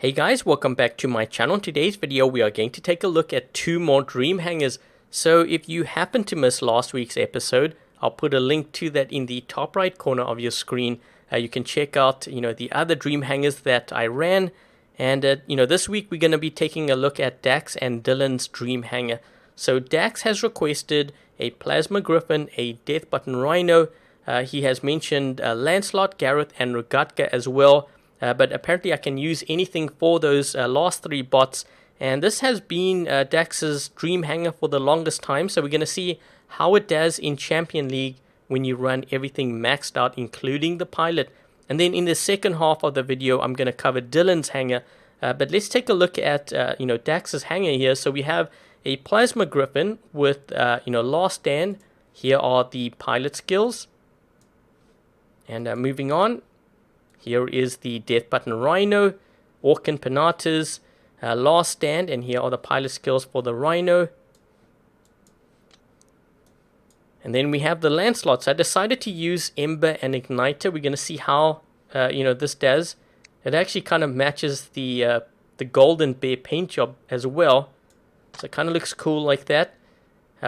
Hey guys, welcome back to my channel. In today's video we are going to take a look at 2 more dream hangers. So if you happen to miss last week's episode, I'll put a link to that in the top right corner of your screen. You can check out the other dream hangers that I ran, and this week we're going to be taking a look at Dax and Dylan's dream hanger. So Dax has requested a Plasma Griffin, a Death Button Rhino. He has mentioned Lancelot, Gareth and Rogatka as well. But apparently I can use anything for those last 3 bots. And this has been Dax's dream hanger for the longest time. So we're going to see how it does in Champion League when you run everything maxed out, including the pilot. And then in the second half of the video, I'm going to cover Dylan's hanger. But let's take a look at Dax's hanger here. So we have a Plasma Griffin with Last Stand. Here are the pilot skills. And moving on. Here is the Death Button Rhino, Orkin Panatas, Last Stand, and here are the pilot skills for the Rhino. And then we have the Lancelot. So I decided to use Ember and Igniter. We're going to see how this does. It actually kind of matches the Golden Bear paint job as well. So it kind of looks cool like that.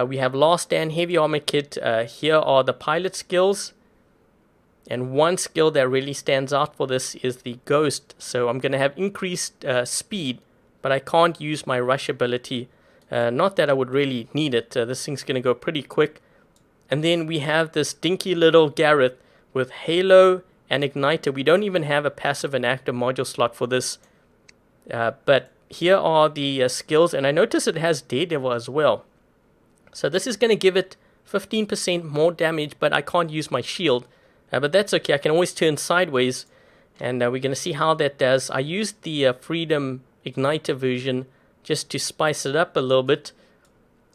We have Last Stand, Heavy Armor Kit. Here are the pilot skills. And one skill that really stands out for this is the Ghost. So I'm going to have increased speed, but I can't use my rush ability. Not that I would really need it. This thing's going to go pretty quick. And then we have this dinky little Gareth with Halo and Igniter. We don't even have a passive and active module slot for this. But here are the skills. And I notice it has Daredevil as well. So this is going to give it 15% more damage, but I can't use my shield. But that's okay, I can always turn sideways, and we're going to see how that does. I used the Freedom Igniter version just to spice it up a little bit.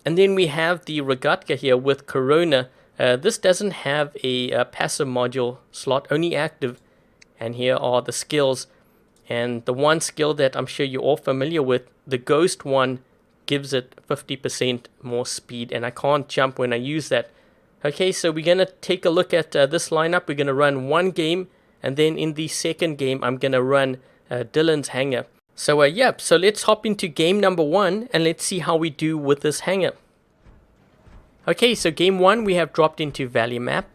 And then we have the Rogatka here with Corona. This doesn't have a passive module slot, only active. And here are the skills. And the one skill that I'm sure you're all familiar with, the Ghost one, gives it 50% more speed, and I can't jump when I use that. Okay, so we're going to take a look at this lineup. We're going to run one game, and then in the second game, I'm going to run Dylan's hanger. So so let's hop into game number 1, and let's see how we do with this hanger. Okay, so game 1, we have dropped into Valley Map.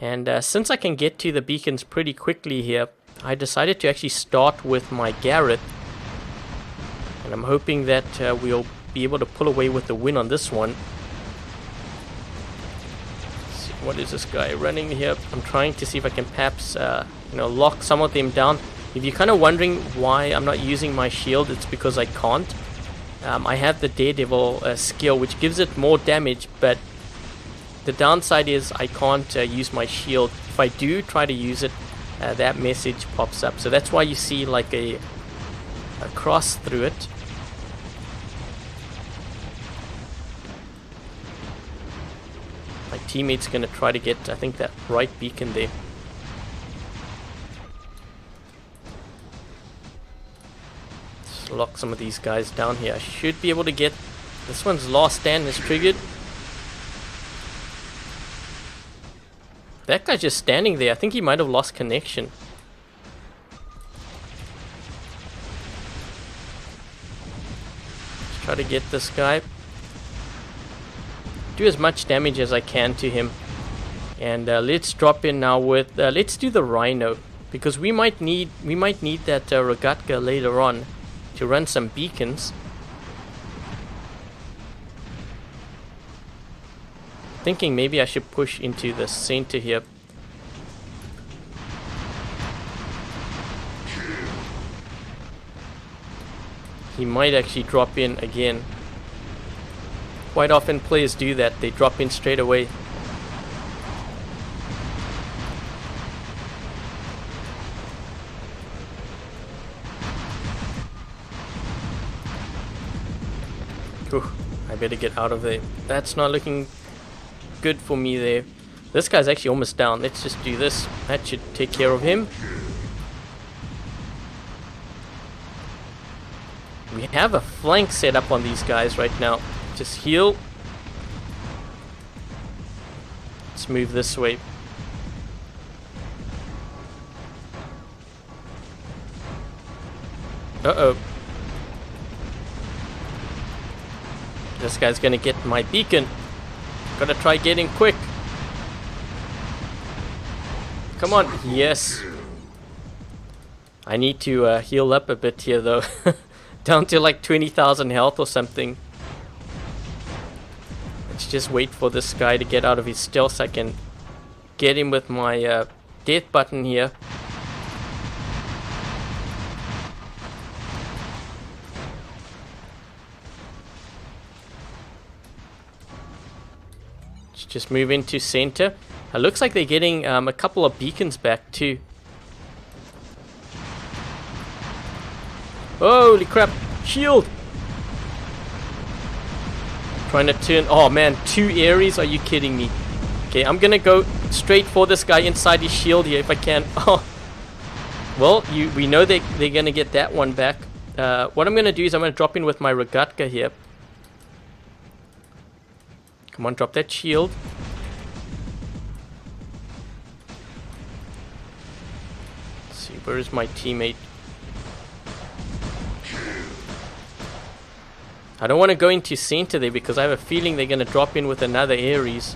And since I can get to the beacons pretty quickly here, I decided to actually start with my Gareth. And I'm hoping that we'll be able to pull away with the win on this one. What is this guy running here? I'm trying to see if I can perhaps lock some of them down. If you're kind of wondering why I'm not using my shield, it's because I can't. I have the Daredevil skill, which gives it more damage, but the downside is I can't use my shield. If I do try to use it, that message pops up. So that's why you see like a cross through it. My teammate's going to try to get, I think, that right beacon there. Let's lock some of these guys down here. I should be able to get... This one's Last Stand is triggered. That guy's just standing there. I think he might have lost connection. Let's try to get this guy. Do as much damage as I can to him, and let's drop in now with let's do the Rhino, because we might need that Rogatka later on to run some beacons. Thinking maybe I should push into the center here. He might actually drop in again. Quite often players do that, they drop in straight away. Whew, I better get out of there. That's not looking good for me there. This guy's actually almost down. Let's just do this. That should take care of him. We have a flank set up on these guys right now. Just heal. Let's move this way. Uh-oh. This guy's gonna get my beacon. Gotta try getting quick. Come on. Yes. I need to heal up a bit here though. Down to like 20,000 health or something. Let's just wait for this guy to get out of his stealth so I can get him with my death button here. Let's just move into center. It looks like they're getting a couple of beacons back too. Holy crap! Shield! Trying to turn... Oh man, 2 Ares? Are you kidding me? Okay, I'm gonna go straight for this guy inside his shield here if I can. Oh. Well, we know they're gonna get that one back. What I'm gonna do is I'm gonna drop in with my Rogatka here. Come on, drop that shield. Let's see, where is my teammate? I don't want to go into center there because I have a feeling they're going to drop in with another Ares.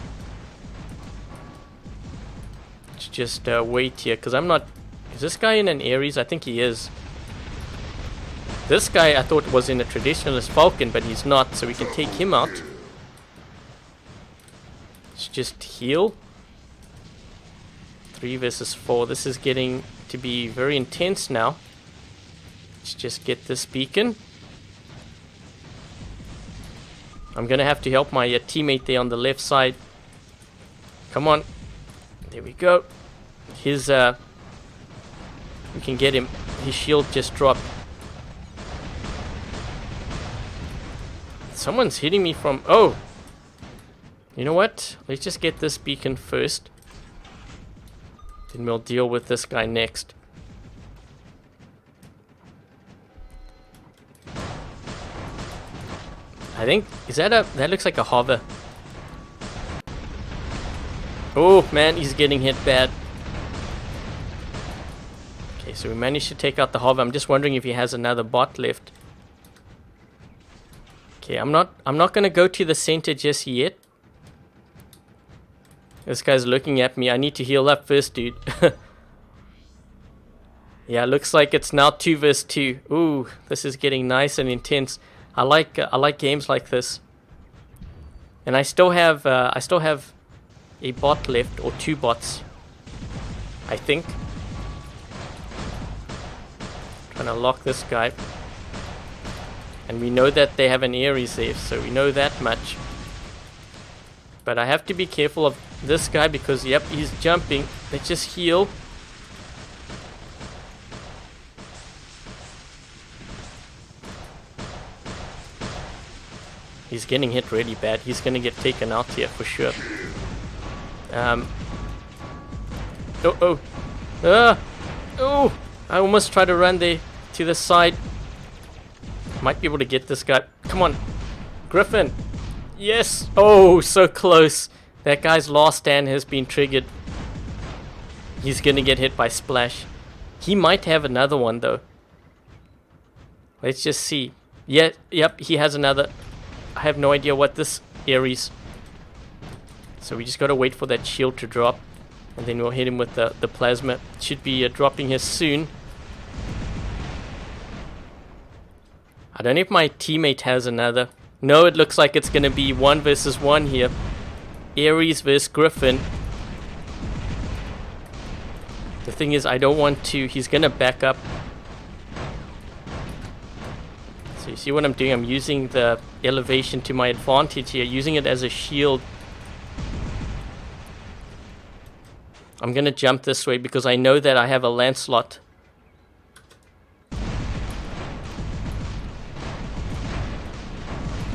Let's just wait here because I'm not... Is this guy in an Ares? I think he is. This guy I thought was in a Traditionalist Falcon, but he's not, so we can take him out. Let's just heal. 3 versus 4. This is getting to be very intense now. Let's just get this beacon. I'm gonna have to help my teammate there on the left side. Come on. There we go. His we can get him. His shield just dropped. Someone's hitting me from... Oh! You know what? Let's just get this beacon first. Then we'll deal with this guy next. I think... Is that a... That looks like a hover. Oh, man, he's getting hit bad. Okay, so we managed to take out the hover. I'm just wondering if he has another bot left. Okay, I'm not gonna go to the center just yet. This guy's looking at me. I need to heal up first, dude. Yeah, looks like it's now 2 versus 2. Ooh, this is getting nice and intense. I like games like this. And I still have a bot left, or 2 bots, I think. Trying to lock this guy. And we know that they have an Ares there, so we know that much. But I have to be careful of this guy because, yep, he's jumping. Let's just heal. He's getting hit really bad. He's gonna get taken out here for sure. Oh! I almost tried to run there to the side. Might be able to get this guy. Come on, Griffin. Yes. Oh, so close. That guy's last stand has been triggered. He's gonna get hit by Splash. He might have another one though. Let's just see. Yeah, yep, he has another. I have no idea what this Ares. So we just gotta wait for that shield to drop. And then we'll hit him with the plasma. Should be dropping here soon. I don't know if my teammate has another. No, it looks like it's gonna be 1 versus 1 here. Ares versus Griffin. The thing is, I don't want to... He's gonna back up. So you see what I'm doing? I'm using the elevation to my advantage here. Using it as a shield. I'm gonna jump this way because I know that I have a Lancelot.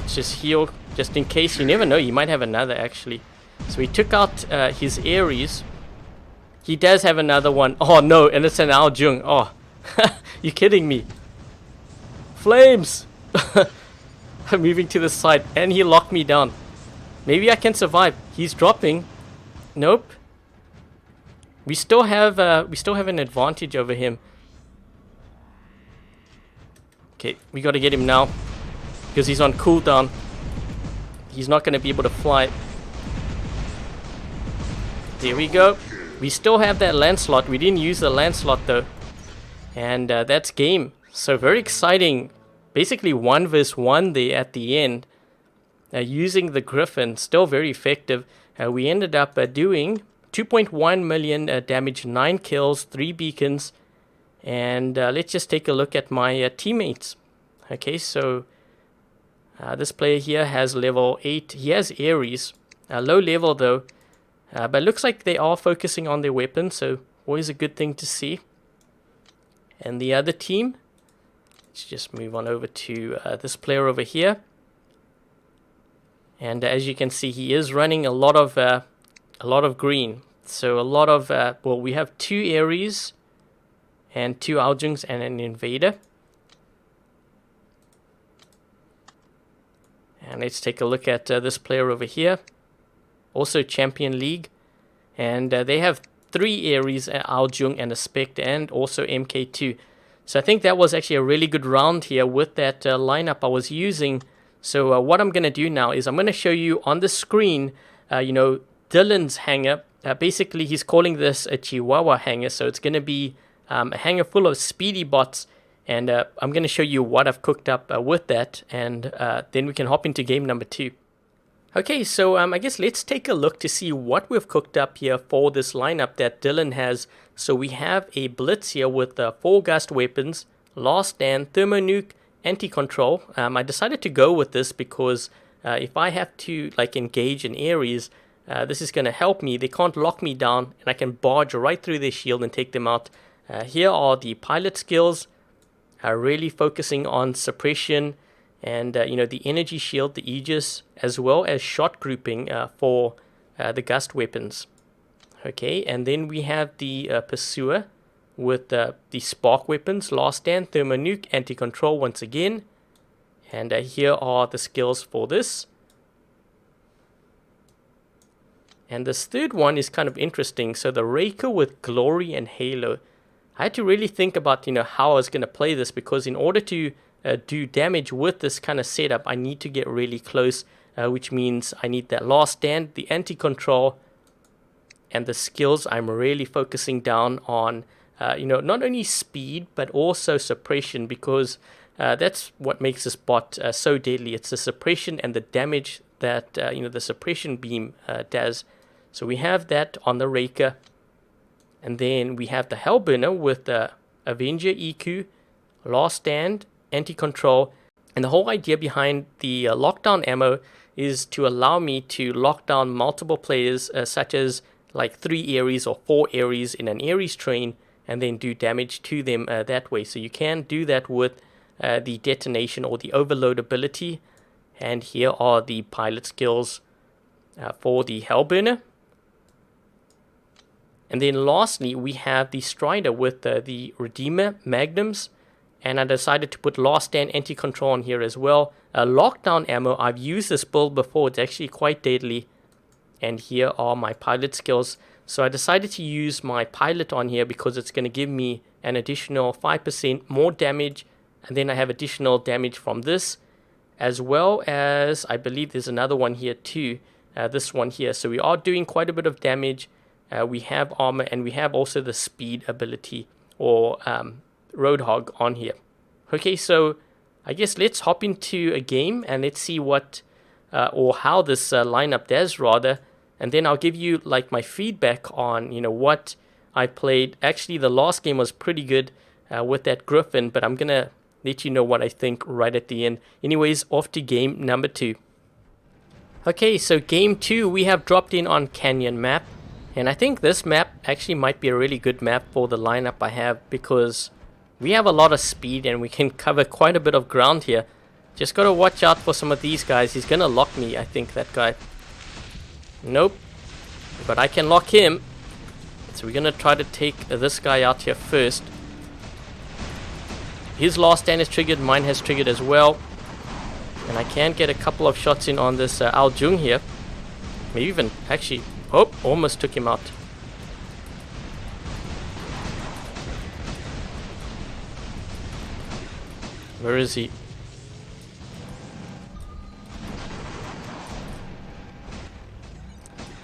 Let's just heal, just in case. You never know, you might have another actually. So he took out his Ares. He does have another one. Oh no, and it's an Ao Jung. Oh, you kidding me? Flames! I'm moving to the side, and he locked me down. Maybe I can survive. He's dropping. Nope. We still have an advantage over him. Okay, we got to get him now because he's on cooldown. He's not going to be able to fly. There we go. We still have that Lancelot. We didn't use the Lancelot though. And that's game. So very exciting. Basically 1 versus 1 there at the end. Using the Griffin. Still very effective. We ended up doing 2.1 million damage, 9 kills, 3 beacons. And let's just take a look at my teammates. Okay, so this player here has level 8. He has Ares. Low level though. But looks like they are focusing on their weapons, so always a good thing to see. And the other team, let's just move on over to this player over here. And as you can see, he is running a lot of green. So a lot of well, we have 2 Ares and 2 Aljungs and an Invader. And let's take a look at this player over here. Also Champion League. And they have 3 Ares, Aljung, and a Spectre, and also MK2. So I think that was actually a really good round here with that lineup I was using. So what I'm going to do now is I'm going to show you on the screen, Dylan's hangar. Basically, he's calling this a Chihuahua hangar. So it's going to be a hangar full of speedy bots. And I'm going to show you what I've cooked up with that. And then we can hop into game number 2. Okay, so I guess let's take a look to see what we've cooked up here for this lineup that Dylan has. So we have a Blitz here with 4 Gust weapons, Last Stand, Thermo Nuke, Anti-Control. I decided to go with this because if I have to engage in Ares, this is going to help me. They can't lock me down and I can barge right through their shield and take them out. Here are the pilot skills, really focusing on suppression, and the energy shield, the Aegis, as well as shot grouping for the Gust weapons. Okay, and then we have the Pursuer with the Spark weapons, Last Stand, Thermo Nuke, Anti-Control once again. And here are the skills for this. And this third one is kind of interesting. So the Raker with Glory and Halo. I had to really think about how I was going to play this, because in order to do damage with this kind of setup, I need to get really close, which means I need that Last Stand, the Anti-Control, and the skills. I'm really focusing down on not only speed but also suppression, because that's what makes this bot so deadly. It's the suppression and the damage that the suppression beam does. So we have that on the Raker, and then we have the Hellburner with the Avenger EQ, Last Stand, Anti-Control. And the whole idea behind the lockdown ammo is to allow me to lock down multiple players, such as 3 Ares or 4 Ares in an Ares train, and then do damage to them that way. So you can do that with the detonation or the overload ability. And here are the pilot skills for the Hellburner. And then lastly, we have the Strider with the Redeemer Magnums. And I decided to put Last Stand, Anti-Control on here as well. Lockdown ammo, I've used this build before. It's actually quite deadly. And here are my pilot skills. So I decided to use my pilot on here because it's going to give me an additional 5% more damage. And then I have additional damage from this, as well as I believe there's another one here too. This one here. So we are doing quite a bit of damage. We have armor, and we have also the speed ability, or Roadhog on here. Okay, so I guess let's hop into a game and let's see what or how this lineup does, rather, and then I'll give you my feedback on what I played. Actually, the last game was pretty good with that Griffin, but I'm gonna let you know what I think right at the end. Anyways, off to game number 2. Okay, so game 2 we have dropped in on Canyon map, and I think this map actually might be a really good map for the lineup I have, because we have a lot of speed and we can cover quite a bit of ground here. Just gotta watch out for some of these guys. He's gonna lock me, I think, that guy. Nope. But I can lock him. So we're gonna try to take this guy out here first. His Last Stand is triggered, mine has triggered as well. And I can get a couple of shots in on this Aljung here. Maybe even, actually, oh, almost took him out. Where is he?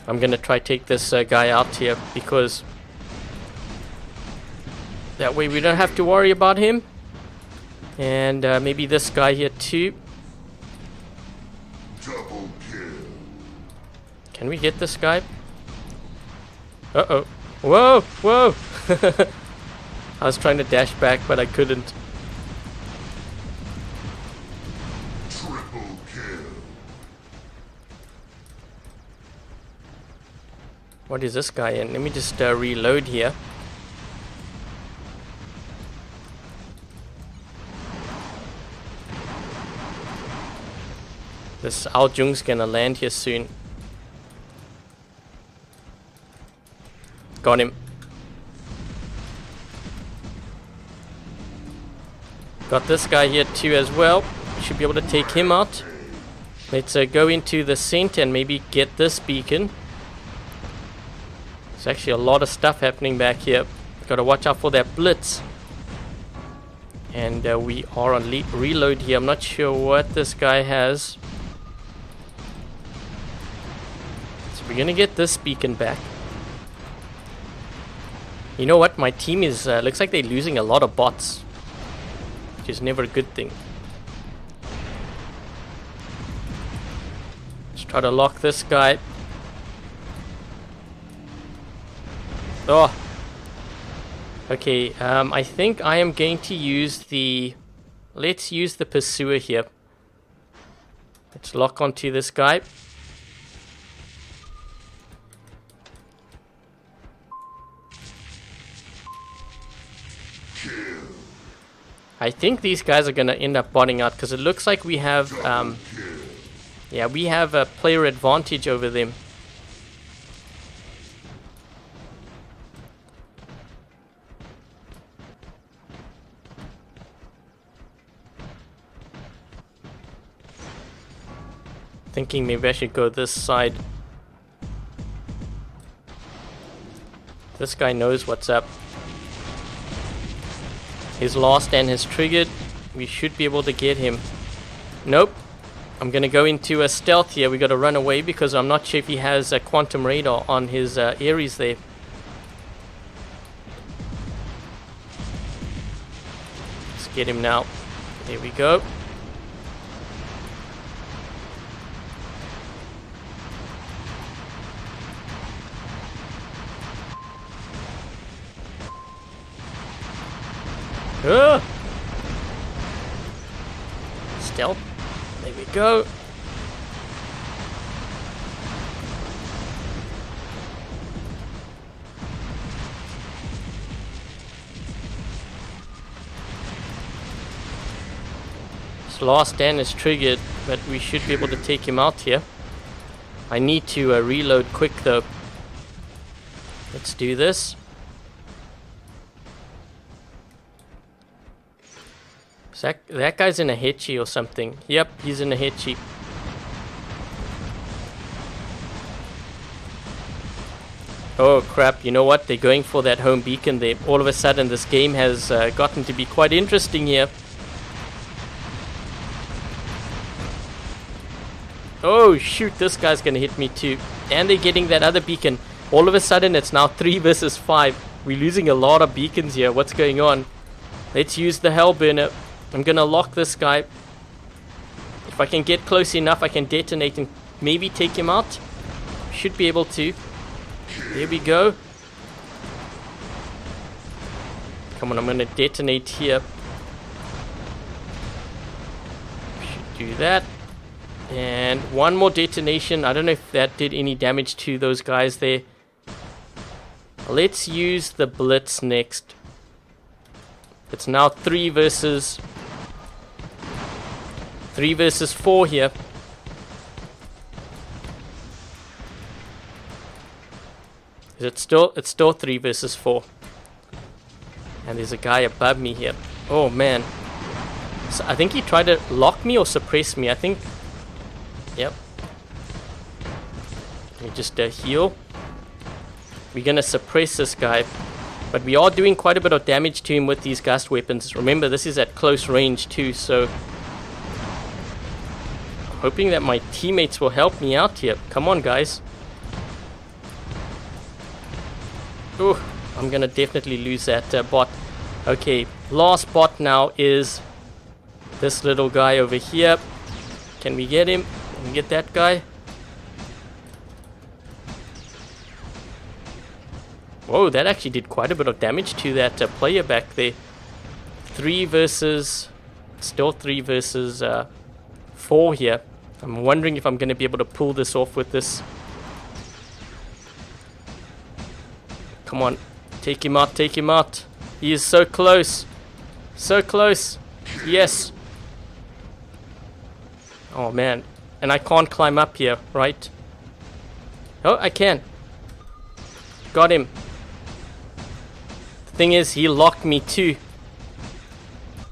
I'm gonna try take this guy out here because that way we don't have to worry about him. And maybe this guy here too. Double kill. Can we get this guy? Uh-oh. Whoa! Whoa! I was trying to dash back, but I couldn't. Triple kill. What is this guy in? Let me just reload here. This Ao Jung's gonna land here soon. Got him. Got this guy here too as well. Should be able to take him out. Let's go into the center and maybe get this beacon. There's actually a lot of stuff happening back here. Gotta watch out for that blitz. And we are on reload here. I'm not sure what this guy has. So we're gonna get this beacon back. You know what? My team is looks like they're losing a lot of bots, which is never a good thing. Let's try to lock this guy. Oh. Okay, I think I am going to use the... Let's use the pursuer here. Let's lock onto this guy. I think these guys are going to end up botting out because it looks like we have, yeah, we have a player advantage over them. Thinking maybe I should go this side. This guy knows what's up. His last stand has triggered. We should be able to get him. Nope. I'm gonna go into a stealth here. We gotta run away because I'm not sure if he has a quantum radar on his Ares there. Let's get him now. There we go. Stealth. There we go. His last stand is triggered, but we should be able to take him out here. I need to reload quick though. Let's do this. That guy's in a Hechi or something. Yep, he's in a Hechi. Oh crap, you know what? They're going for that home beacon there. All of a sudden this game has gotten to be quite interesting here. Oh shoot, this guy's gonna hit me too. And they're getting that other beacon. All of a sudden it's now 3 versus 5. We're losing a lot of beacons here. What's going on? Let's use the Hellburner. I'm gonna lock this guy. If I can get close enough, I can detonate and maybe take him out. Should be able to. There we go. Come on, I'm gonna detonate here. Should do that. And one more detonation. I don't know if that did any damage to those guys there. Let's use the blitz next. It's now 3 versus 4 here. It's still 3 versus 4. And there's a guy above me here. Oh man. So I think he tried to lock me or suppress me. I think. Yep. Let me just heal. We're gonna suppress this guy. But we are doing quite a bit of damage to him with these gust weapons. Remember, this is at close range too, so I'm hoping that my teammates will help me out here. Come on, guys. Ooh, I'm gonna definitely lose that bot. Okay, last bot now is this little guy over here. Can we get him? Can we get that guy? Whoa, that actually did quite a bit of damage to that player back there. Still 3 versus 4 here. I'm wondering if I'm going to be able to pull this off with this. Come on, take him out, take him out. He is so close. So close. Yes. Oh man, and I can't climb up here, right? Oh, I can. Got him. Thing is, he locked me too.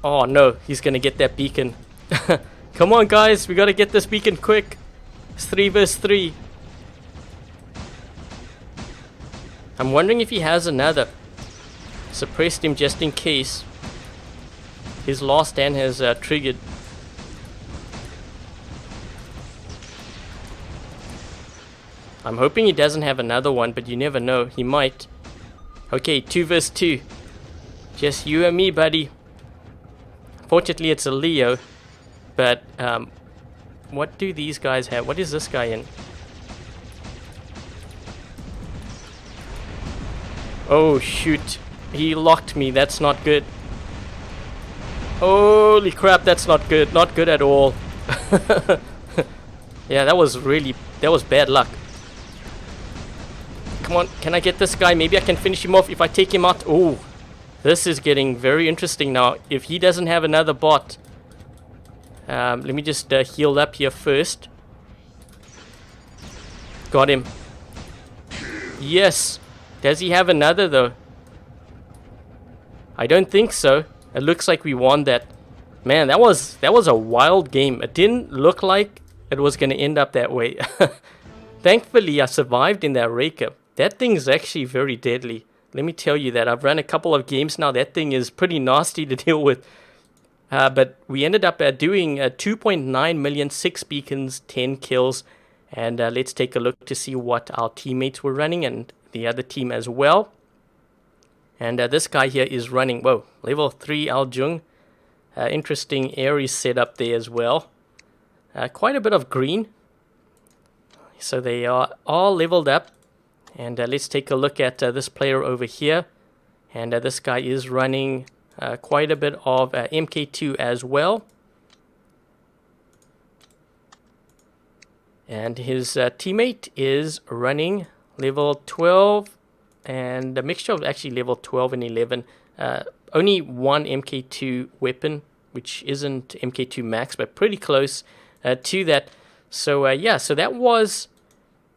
Oh no, he's gonna get that beacon. Come on guys, we gotta get this beacon quick. It's 3 versus 3. I'm wondering if he has another. Suppressed him just in case. His last stand has triggered. I'm hoping he doesn't have another one, but you never know, he might. Okay, 2 versus 2. Just you and me, buddy. Fortunately, it's a Leo. But, what do these guys have? What is this guy in? Oh, shoot. He locked me. That's not good. Holy crap, that's not good. Not good at all. Yeah, that was bad luck. Come on, can I get this guy? Maybe I can finish him off if I take him out. Oh, this is getting very interesting now. If he doesn't have another bot. Let me just heal up here first. Got him. Yes. Does he have another though? I don't think so. It looks like we won that. Man, that was a wild game. It didn't look like it was going to end up that way. Thankfully, I survived in that Raker. That thing's actually very deadly. Let me tell you that. I've run a couple of games now. That thing is pretty nasty to deal with. But we ended up doing 2.9 million, 6 beacons, 10 kills. And let's take a look to see what our teammates were running and the other team as well. And this guy here is running, whoa, level 3 Aljung. Interesting Aries setup there as well. Quite a bit of green. So they are all leveled up. And let's take a look at this player over here. And this guy is running quite a bit of MK2 as well. And his teammate is running level 12 and a mixture of actually level 12 and 11. Only one MK2 weapon, which isn't MK2 max, but pretty close to that. So yeah, so that was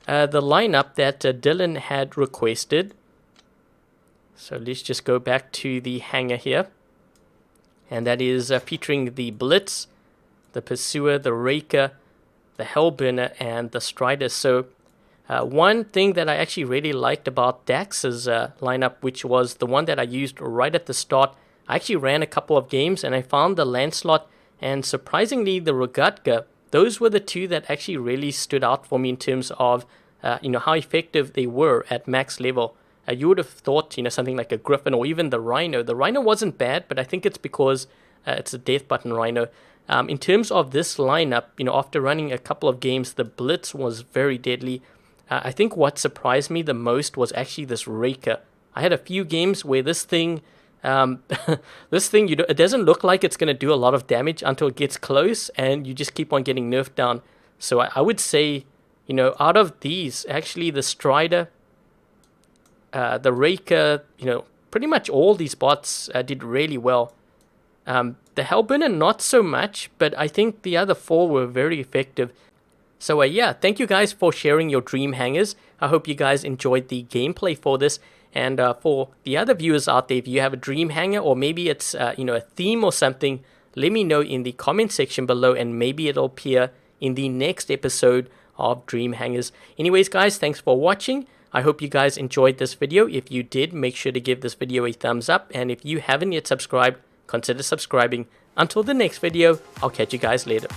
the lineup that Dylan had requested. So let's just go back to the hangar here. And that is featuring the Blitz, the Pursuer, the Raker, the Hellburner, and the Strider. So one thing that I actually really liked about Dax's lineup, which was the one that I used right at the start, I actually ran a couple of games and I found the Lancelot and surprisingly the Rogatka. Those were the two that actually really stood out for me in terms of how effective they were at max level. You would have thought something like a Griffin or even the Rhino. The Rhino wasn't bad, but I think it's because it's a death button Rhino. In terms of this lineup, after running a couple of games, the Blitz was very deadly. I think what surprised me the most was actually this Raker. I had a few games where this thing, it doesn't look like it's going to do a lot of damage until it gets close, and you just keep on getting nerfed down. So I would say, out of these, actually the Strider, the Raker, pretty much all these bots did really well. The Hellburner, not so much, but I think the other 4 were very effective. So yeah, thank you guys for sharing your dream hangers. I hope you guys enjoyed the gameplay for this. And for the other viewers out there, if you have a dream hanger or maybe it's a theme or something, let me know in the comment section below and maybe it'll appear in the next episode of Dream Hangers. Anyways guys, thanks for watching. I hope you guys enjoyed this video. If you did, make sure to give this video a thumbs up. And if you haven't yet subscribed, consider subscribing. Until the next video, I'll catch you guys later.